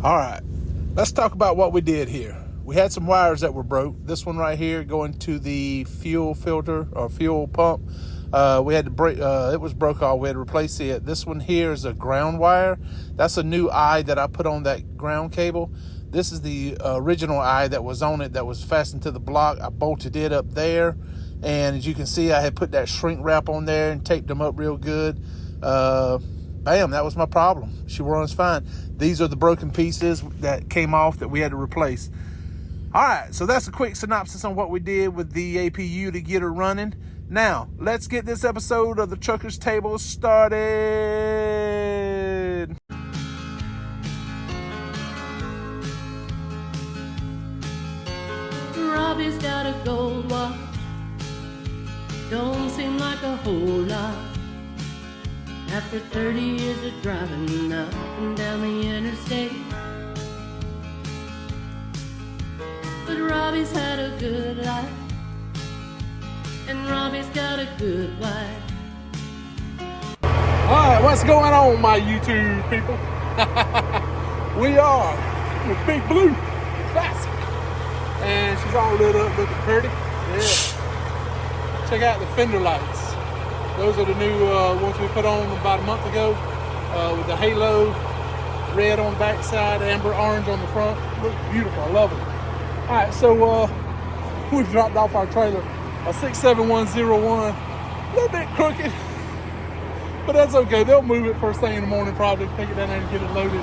All right, let's talk about what we did here. We had some wires that were broke. This one right here going to the fuel filter or fuel pump. We had to break, it was broke off. We had to replace it. This one here is a ground wire. That's a new eye that I put on that ground cable. This is the original eye that was on it that was fastened to the block. I bolted it up there. And as you can see, I had put that shrink wrap on there and taped them up real good. Bam, that was my problem. She runs fine. These are the broken pieces that came off that we had to replace. All right, so that's a quick synopsis on what we did with the APU to get her running. Now, let's get this episode of the Trucker's Table started. Robbie's got a gold watch. Don't seem like a whole lot. After 30 years of driving up and down the interstate. But Robbie's had a good life. And Robbie's got a good wife. Alright, what's going on, my YouTube people? We are with Big Blue Classic. And she's all lit up looking pretty. Yeah. Check out the fender lights. Those are the new ones we put on about a month ago with the halo, red on the back side, amber orange on the front. Looks beautiful, I love it. Alright, so we dropped off our trailer, a 67101, a little bit crooked, but that's okay. They'll move it first thing in the morning, probably take it down there and get it loaded.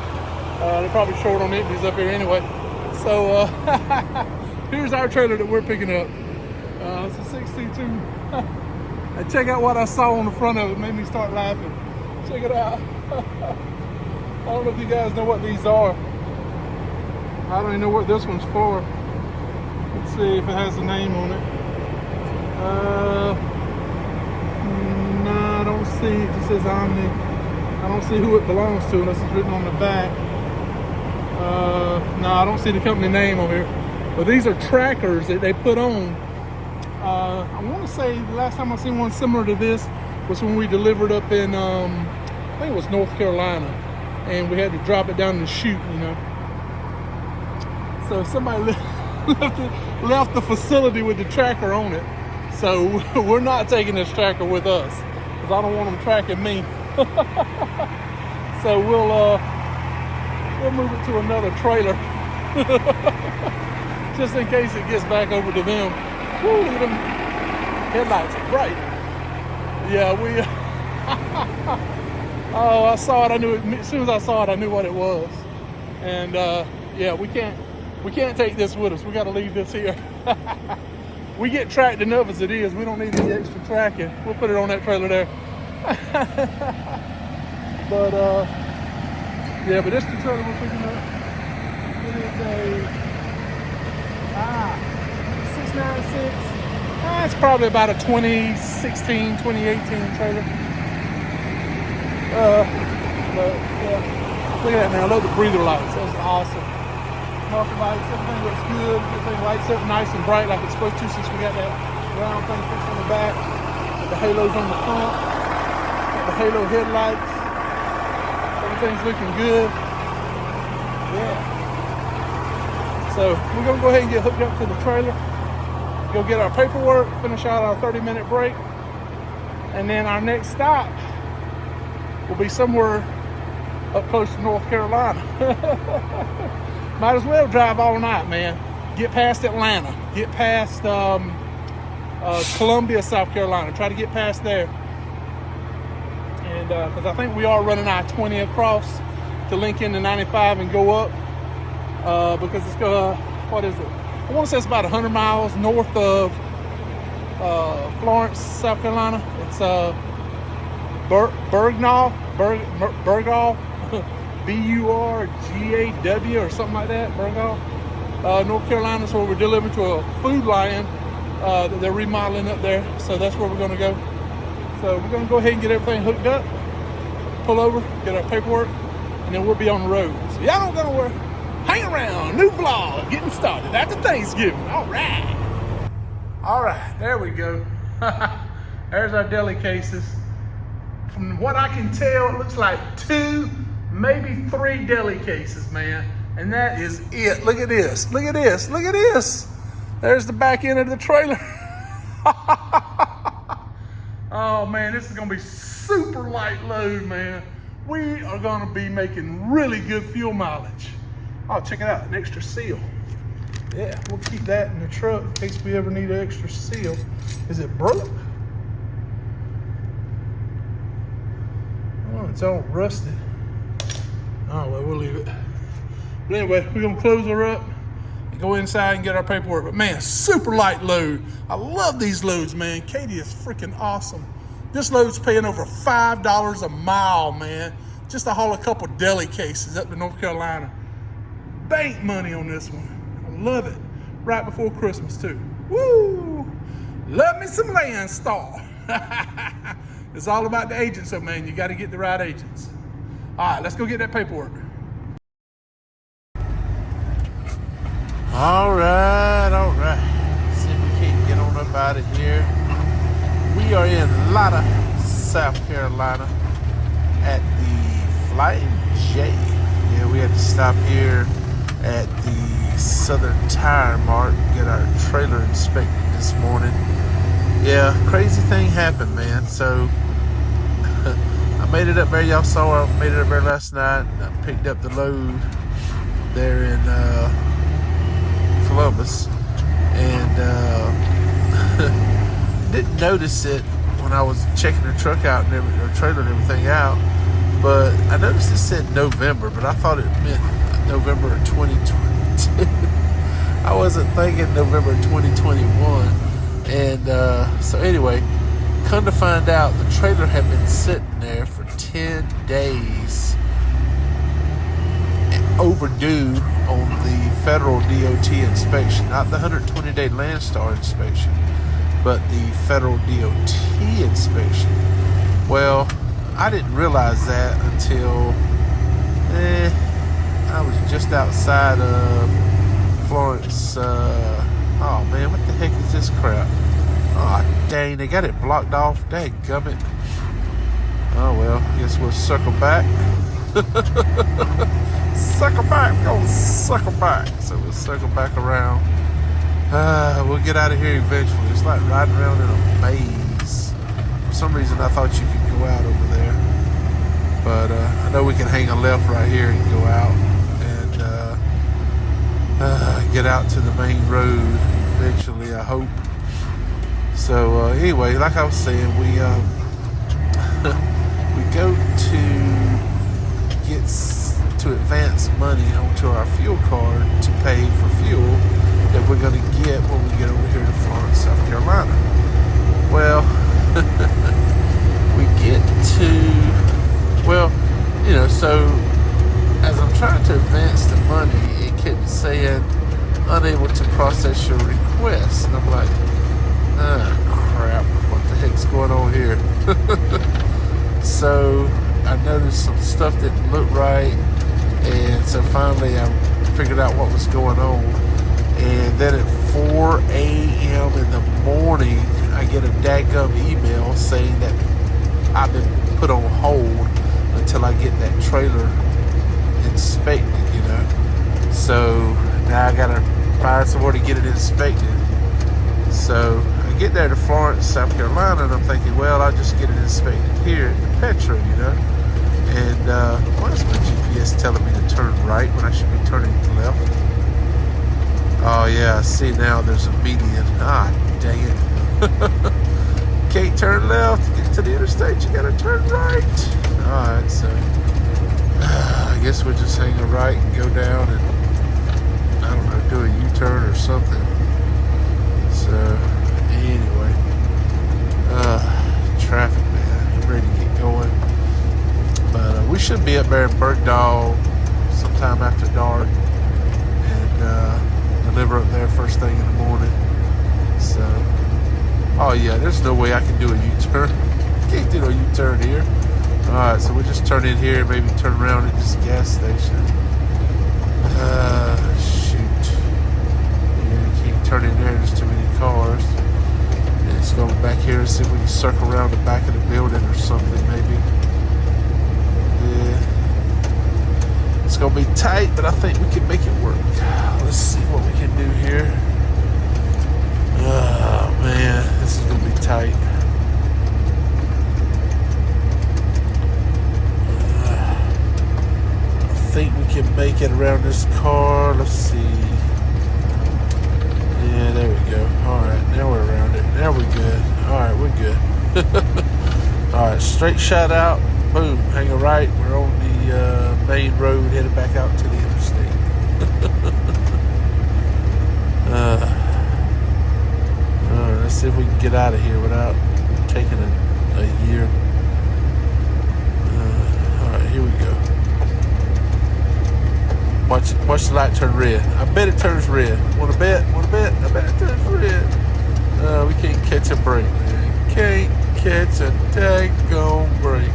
They're probably short on empties up here anyway. So here's our trailer that we're picking up. It's a 622. And check out what I saw on the front of it. Made me start laughing. Check it out. I don't know if you guys know what these are. I don't even know what this one's for. Let's see if it has a name on it. No, I don't see. It just says Omni. I don't see who it belongs to unless it's written on the back. No, I don't see the company name on here. But these are trackers that they put on. I want to say the last time I seen one similar to this was when we delivered up in, I think it was North Carolina, and we had to drop it down the chute, you know. So somebody left the facility with the tracker on it. So we're not taking this tracker with us because I don't want them tracking me. So we'll move it to another trailer just in case it gets back over to them. Woo, look at them headlights are bright. Yeah, we. Oh, I saw it. I knew it as soon as I saw it. I knew what it was. And yeah, we can't take this with us. We got to leave this here. We get tracked enough as it is. We don't need any extra tracking. We'll put it on that trailer there. But yeah, but this is the trailer we're picking up. It is a 696. It's probably about a 2016, 2018 trailer. But yeah, look at that now. Look at the breather lights. That's awesome. Marker lights, everything looks good. Everything lights up nice and bright like it's supposed to since we got that round thing fixed on the back. The halos on the front. The halo headlights. Everything's looking good. Yeah. So we're gonna go ahead and get hooked up to the trailer. Go get our paperwork, finish out our 30-minute break, and then our next stop will be somewhere up close to North Carolina. Might as well drive all night, man. Get past Atlanta, get past Columbia, South Carolina. Try to get past there, and because I think we are running I-20 across to link into 95 and go up, because it's gonna, what is it? I want to say it's about 100 miles north of Florence, South Carolina. It's Burgaw, B-U-R-G-A-W or something like that, Burgaw, North Carolina. So we're delivering to a Food Lion that they're remodeling up there. So that's where we're going to go. So we're going to go ahead and get everything hooked up, pull over, get our paperwork, and then we'll be on the road. So y'all don't go nowhere. Hang around, new vlog getting started after Thanksgiving. All right, there we go. There's our deli cases. From what I can tell, it looks like 2, maybe 3 deli cases, man. And that is it. Look at this. Look at this. Look at this. There's the back end of the trailer. Oh man, this is gonna be super light load, man. We are gonna be making really good fuel mileage. Oh, check it out, an extra seal. Yeah, we'll keep that in the truck in case we ever need an extra seal. Is it broke? Oh, it's all rusted. Oh, well, we'll leave it. But anyway, we're gonna close her up and go inside and get our paperwork. But man, super light load. I love these loads, man. Katie is freaking awesome. This load's paying over $5 a mile, man. Just to haul a couple deli cases up to North Carolina. Bank money on this one. I love it. Right before Christmas too. Woo! Love me some Landstar. It's all about the agents, so man, you got to get the right agents. All right, let's go get that paperwork. All right. See if we can't get on up out of here. We are in Lotta, South Carolina at the Flying J. Yeah, we had to stop here at the Southern Tire Mart, get our trailer inspected this morning. Yeah, crazy thing happened, man. So I made it up there. Y'all saw I made it up there last night. I picked up the load there in Columbus, and didn't notice it when I was checking the truck out and the trailer and everything out. But I noticed it said November, but I thought it meant November of 2022. I wasn't thinking November 2021. And so anyway, come to find out, the trailer had been sitting there for 10 days overdue on the federal DOT inspection, not the 120-day Landstar inspection, but the federal DOT inspection. Well, I didn't realize that until I was just outside of Florence. Oh man, what the heck is this crap? Oh dang, they got it blocked off. Dadgummit. Oh well, I guess we'll circle back. Circle back, we're gonna circle back. So we'll circle back around. We'll get out of here eventually. It's like riding around in a maze. For some reason I thought you could go out over there. But I know we can hang a left right here and go out and get out to the main road eventually, I hope. So anyway, like I was saying, we we go to get to advance money onto our fuel card to pay for fuel that we're going to get when we get over here to Florence, South Carolina. Well, we get to, well, you know, so as I'm trying to advance the money, it kept saying unable to process your request. And I'm like, oh crap, what the heck's going on here? So I noticed some stuff didn't look right, and so finally I figured out what was going on. And then at 4 a.m. in the morning, I get a daggum email saying that I've been put on hold until I get that trailer inspected, you know. So now I gotta find somewhere to get it inspected. So I get there to Florence, South Carolina, and I'm thinking, well, I'll just get it inspected here at the Petro, you know. And why is my GPS telling me to turn right when I should be turning left? Oh yeah, I see now there's a median. Ah, dang it. Can't turn left to get to the interstate, you gotta turn right. Alright, so I guess we'll just hang a right and go down and, I don't know, do a U-turn or something. So, anyway, traffic, man, I'm ready to get going. But we should be up there in Bergdahl sometime after dark and deliver up there first thing in the morning. So, oh yeah, there's no way I can do a U-turn. Can't do a U-turn here. Alright, so we'll just turn in here, maybe turn around at this gas station. Shoot. Yeah, you can't turn in there, there's too many cars. Let's go back here and see if we can circle around the back of the building or something, maybe. Yeah. Let's gonna be tight, but I think we can make it work. Let's see what we can do here. Oh man, this is gonna be tight. I think we can make it around this car. Let's see. Yeah, there we go. Alright, now we're around it. Now we're good. Alright, we're good. Alright, straight shot out. Boom, hang a right. We're on the main road headed back out to the interstate. Alright, let's see if we can get out of here without taking a year. Alright, here we go. Watch the light turn red. I bet it turns red. Wanna bet? I bet it turns red. We can't catch a break, man. Can't catch a daggone break.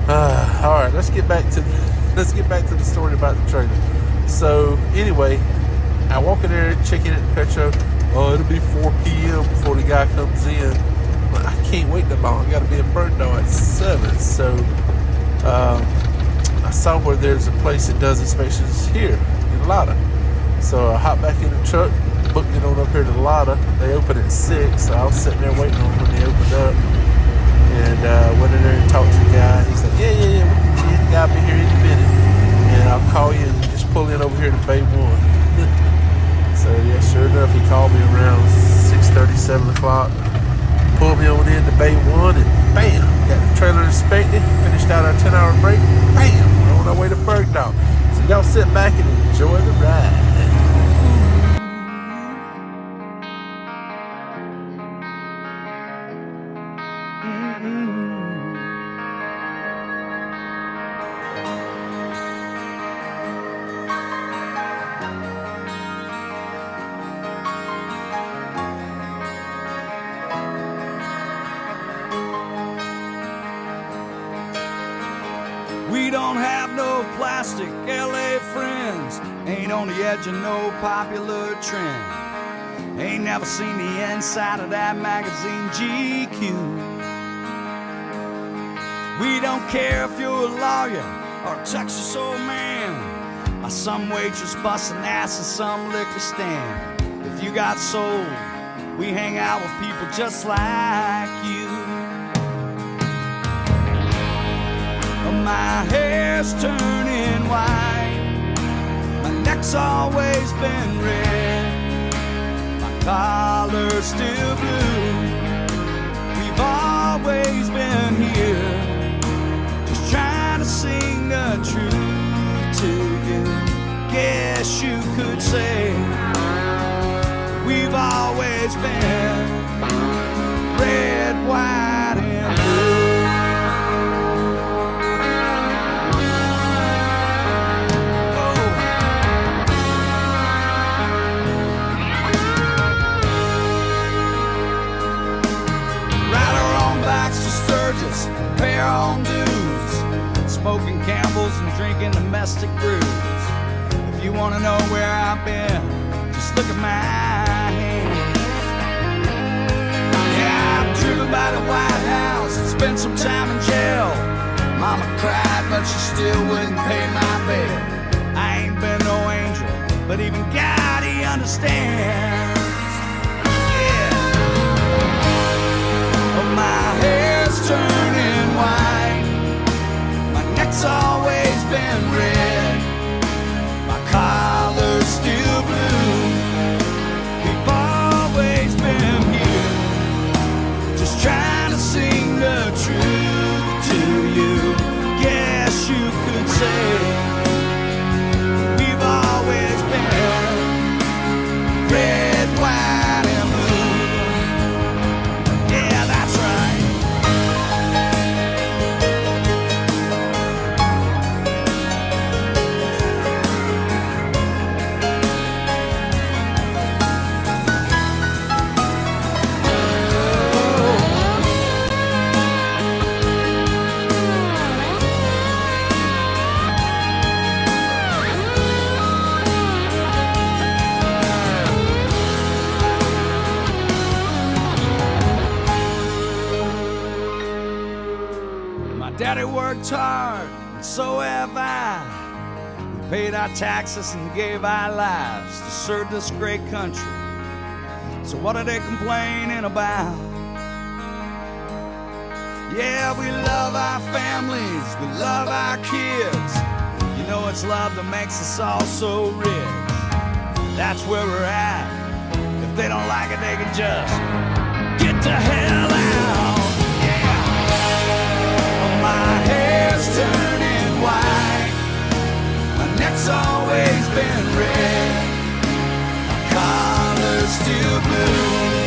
Alright, let's get back to the story about the trailer. So anyway, I walk in there, checking at the petro. Oh, it'll be 4 p.m. before the guy comes in. But I can't wait that long. I gotta be in Burndall at 7. So I saw where there's a place that does inspections here in Lotta. So I hopped back in the truck, booked it on up here to Lotta. They open at 6, so I was sitting there waiting on when they opened up. And went in there and talked to the guy. He's like, yeah, the guy will be here any minute. And I'll call you and just pull in over here to Bay 1. So yeah, sure enough, he called me around 6:30, 7 o'clock. Pulled me on in to Bay 1 and bam, got the trailer inspected, finished out our 10-hour break, bam, we're on our way to Bergdorf. So y'all sit back and enjoy the ride. We don't have no plastic LA friends, ain't on the edge of no popular trend, ain't never seen the inside of that magazine GQ. We don't care if you're a lawyer or a Texas old man, or some waitress busting ass in some liquor stand. If you got soul, we hang out with people just like you. My hair's turning white, my neck's always been red, my collar's still blue. We've always been here, just trying to sing the truth to you. Guess you could say we've always been red, white, and blue. Pay our own dues, smoking Campbell's and drinking domestic brews. If you want to know where I've been, just look at my hands. Yeah, I'm driven by the White House and spent some time in jail. Mama cried, but she still wouldn't pay my bail. I ain't been no angel, but even God, he understands. Yeah. Oh, my hair's turning white, my neck's always been red, my collar's still blue. We've always been here, just trying to sing the truth to you. Guess you could say we've always been red, white, and blue. Yeah, that's right. Daddy worked hard, and so have I. paid our taxes and gave our lives to serve this great country. So what are they complaining about? Yeah, we love our families, we love our kids. You know it's love that makes us all so rich. That's where we're at. If they don't like it, they can just get the hell out. Yeah. My hair's turning white, my neck's always been red, my collar's still blue.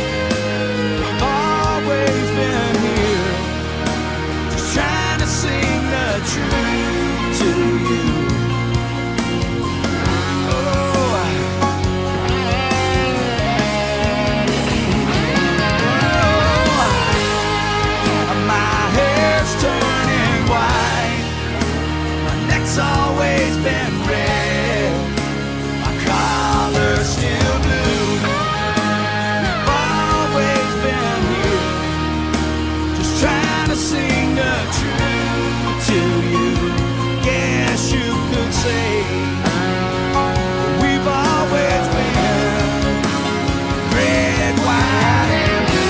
We've always been here, just trying to sing the truth to you. Turning white, my neck's always been red, my collar's still blue. We've always been here, just trying to sing the truth to you. Guess you could say we've always been red, white, and blue.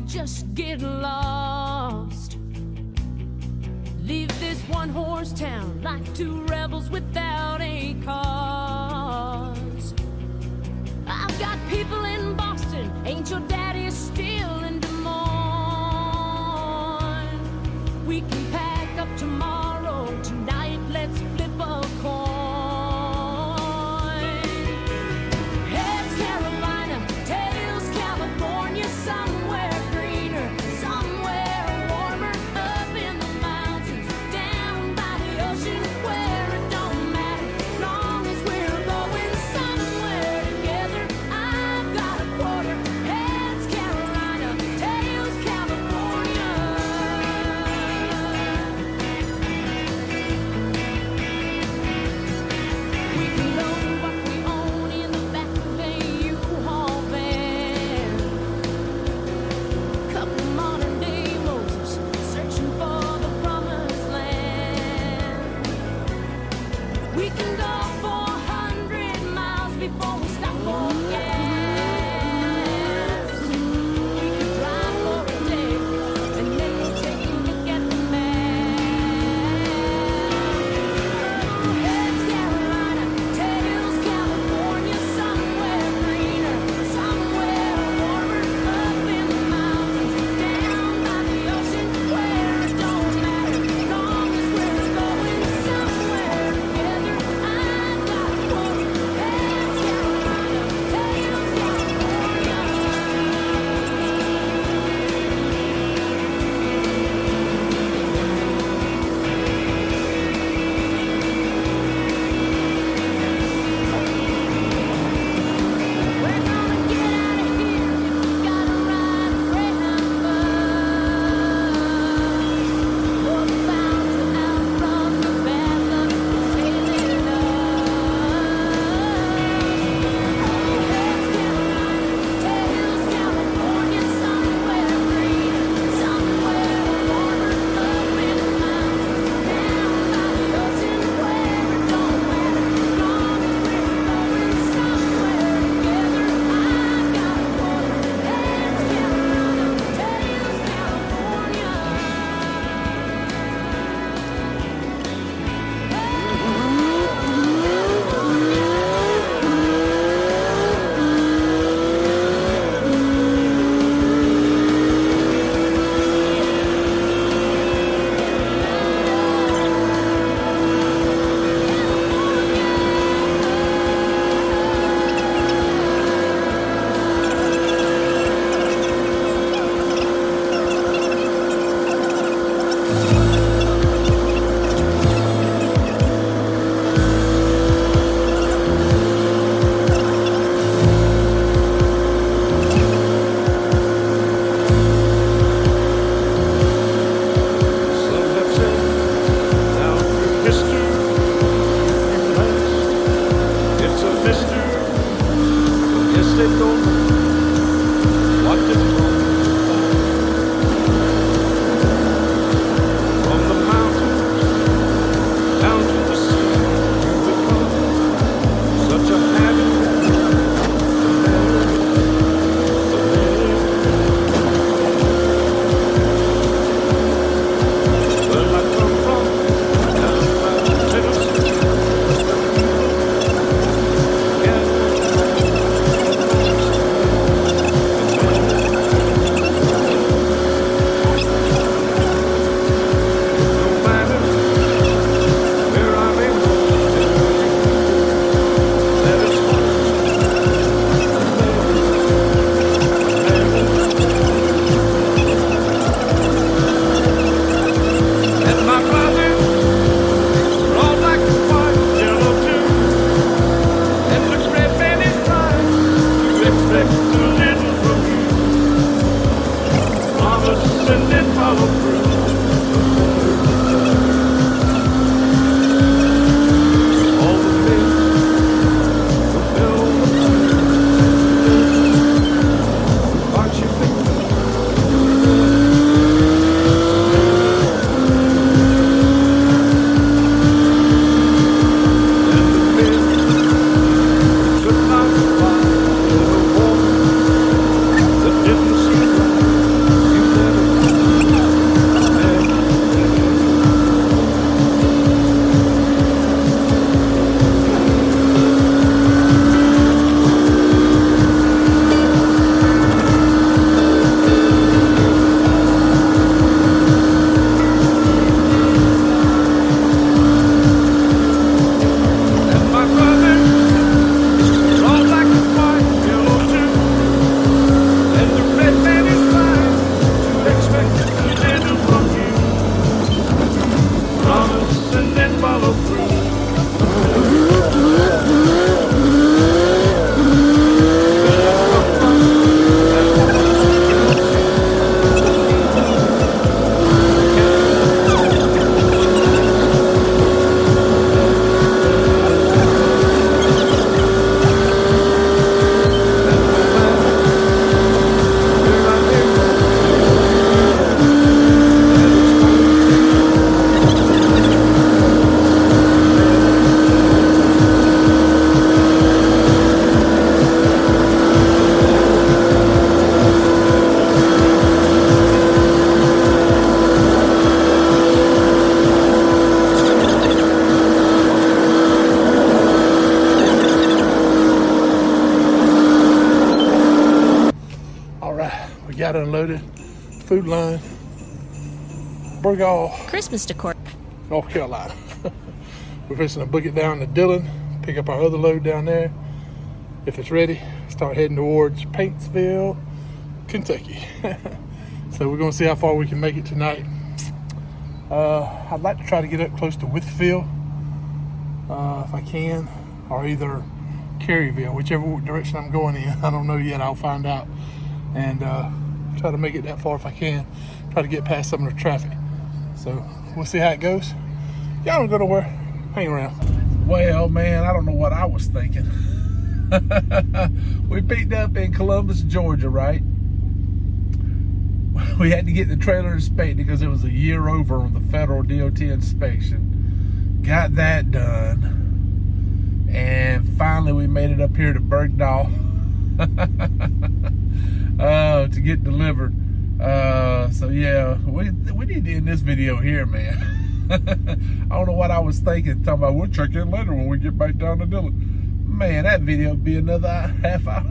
just get lost. Leave this one-horse town like two rebels without a cause. I've got people in Boston, ain't your daddy still in Des Moines? We can pack up tomorrow, tonight let's flip a coin. Heads Carolina, tails California, somewhere greener, somewhere warmer, up in the mountains, down by the ocean, where it don't matter, long as we're going somewhere together. I've got a quarter. Heads Carolina, tails California. We can load what we own in the back of a U-Haul van. Couple modern day Moses searching for the promised land. We can go 400 miles before we stop for gas. We can drive for a day and then take a look at the map. Heads Carolina, tails California, somewhere greener, somewhere warmer, up in the mountains, down by the ocean, where it don't matter, long as we're going somewhere together. I've got a got unloaded. Food line. Boogie, Christmas decor. North Carolina. We're fixing to book it down to Dillon, pick up our other load down there. If it's ready, start heading towards Paintsville, Kentucky. So we're gonna see how far we can make it tonight. I'd like to try to get up close to Withfield, if I can, or either Caryville, whichever direction I'm going in. I don't know yet, I'll find out. And try to make it that far if I can. Try to get past some of the traffic. So we'll see how it goes. Y'all don't go nowhere, hang around. Well, man, I don't know what I was thinking. We picked up in Columbus, Georgia, right? We had to get the trailer inspected because it was a year over on the federal DOT inspection. Got that done. And finally we made it up here to Bergdahl to get delivered. So yeah, we need to end this video here, man. I don't know what I was thinking, talking about we'll check in later when we get back down to Dillon. Man, that video would be another half hour.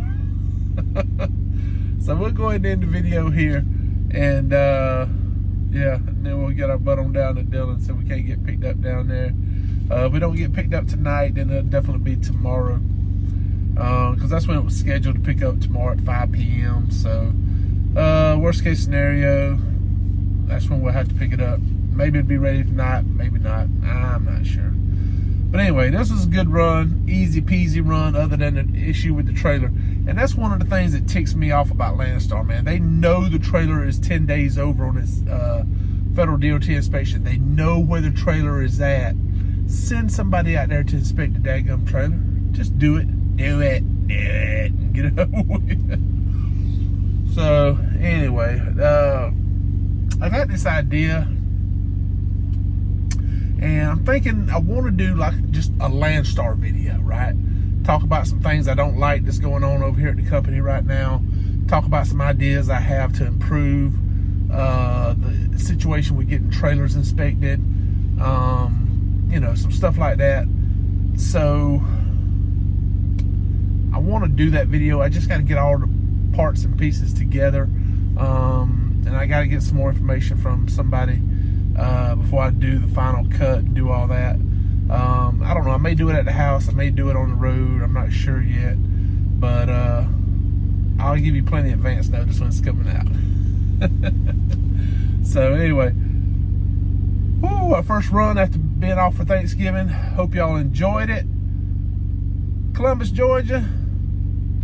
So we'll go ahead and end the video here. And yeah, and then we'll get our butt on down to Dillon, so we can't get picked up down there. If we don't get picked up tonight, then it'll definitely be tomorrow, because that's when it was scheduled to pick up, tomorrow at 5 p.m. So worst case scenario, that's when we'll have to pick it up. Maybe it'll be ready tonight, maybe not, I'm not sure. But anyway, this was a good run, easy peasy run, other than the issue with the trailer. And that's one of the things that ticks me off about Landstar, man. They know the trailer is 10 days over on its federal DOT inspection. They know where the trailer is at. Send somebody out there to inspect the daggum trailer. Just do it, and get it over with. So anyway, I got this idea. And I'm thinking I want to do like just a Landstar video, right? Talk about some things I don't like that's going on over here at the company right now. Talk about some ideas I have to improve the situation with getting trailers inspected. You know, some stuff like that. So I want to do that video. I just got to get all the parts and pieces together. And I got to get some more information from somebody before I do the final cut and do all that. I don't know, I may do it at the house, I may do it on the road, I'm not sure yet, but I'll give you plenty of advance notice when it's coming out. So anyway, our first run after being off for Thanksgiving. Hope y'all enjoyed it. Columbus, Georgia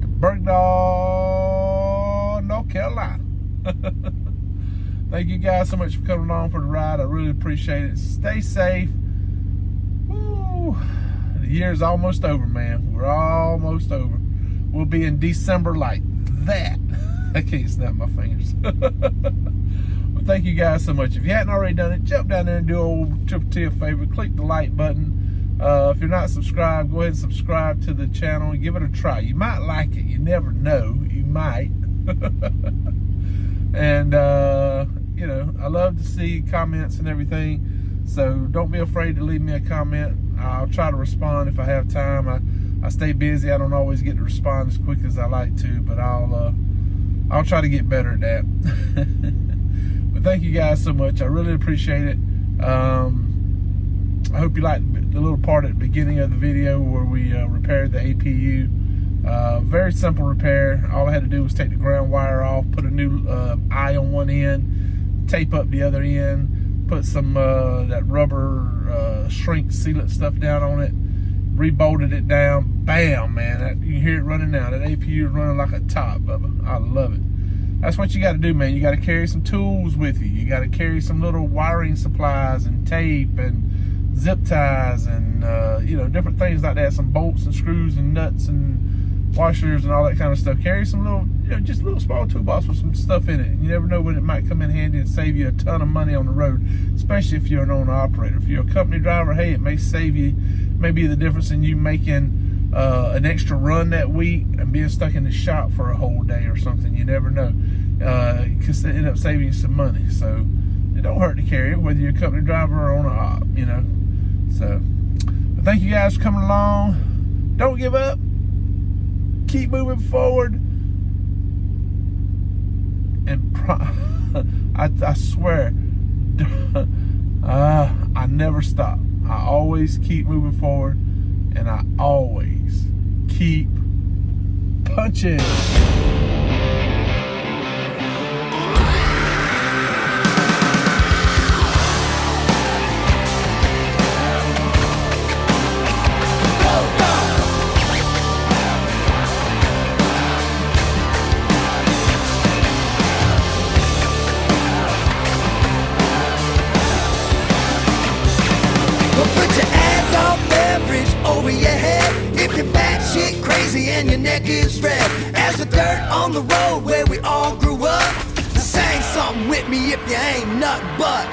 to Bergdahl, North Carolina. Thank you guys so much for coming along for the ride. I really appreciate it. Stay safe. Woo. The year's almost over, man. We're almost over. We'll be in December like that. I can't snap my fingers. Well, thank you guys so much. If you hadn't already done it, jump down there and do old Triple T a favor. Click the like button. If you're not subscribed, go ahead and subscribe to the channel and give it a try. You might like it. You never know. You might. And you know, I love to see comments and everything, so don't be afraid to leave me a comment. I'll try to respond if I have time. I stay busy. I don't always get to respond as quick as I like to, but I'll try to get better at that. But thank you guys so much. I really appreciate it. I hope you liked the little part at the beginning of the video where we repaired the APU. Very simple repair. All I had to do was take the ground wire off, put a new eye on one end, tape up the other end, put some that rubber shrink sealant stuff down on it, rebolted it down. Bam, man, you can hear it running now. That APU is running like a top, Bubba. I love it. That's what you got to do, man. You got to carry some tools with you. You got to carry some little wiring supplies and tape and zip ties and you know, different things like that. Some bolts and screws and nuts and washers and all that kind of stuff. Carry some little, you know, just a little small toolbox with some stuff in it. You never know when it might come in handy and save you a ton of money on the road, especially if you're an owner operator. If you're a company driver, hey, it may save you, maybe the difference in you making an extra run that week and being stuck in the shop for a whole day or something. You never know. It could end up saving you some money. So it don't hurt to carry it, whether you're a company driver or on a op, you know. So, but thank you guys for coming along. Don't give up. Keep moving forward. and I swear, I never stop. I always keep moving forward, and I always keep punching. Over your head if you're batshit crazy and your neck is red as the dirt on the road where we all grew up. Sing something with me if you ain't nothing but.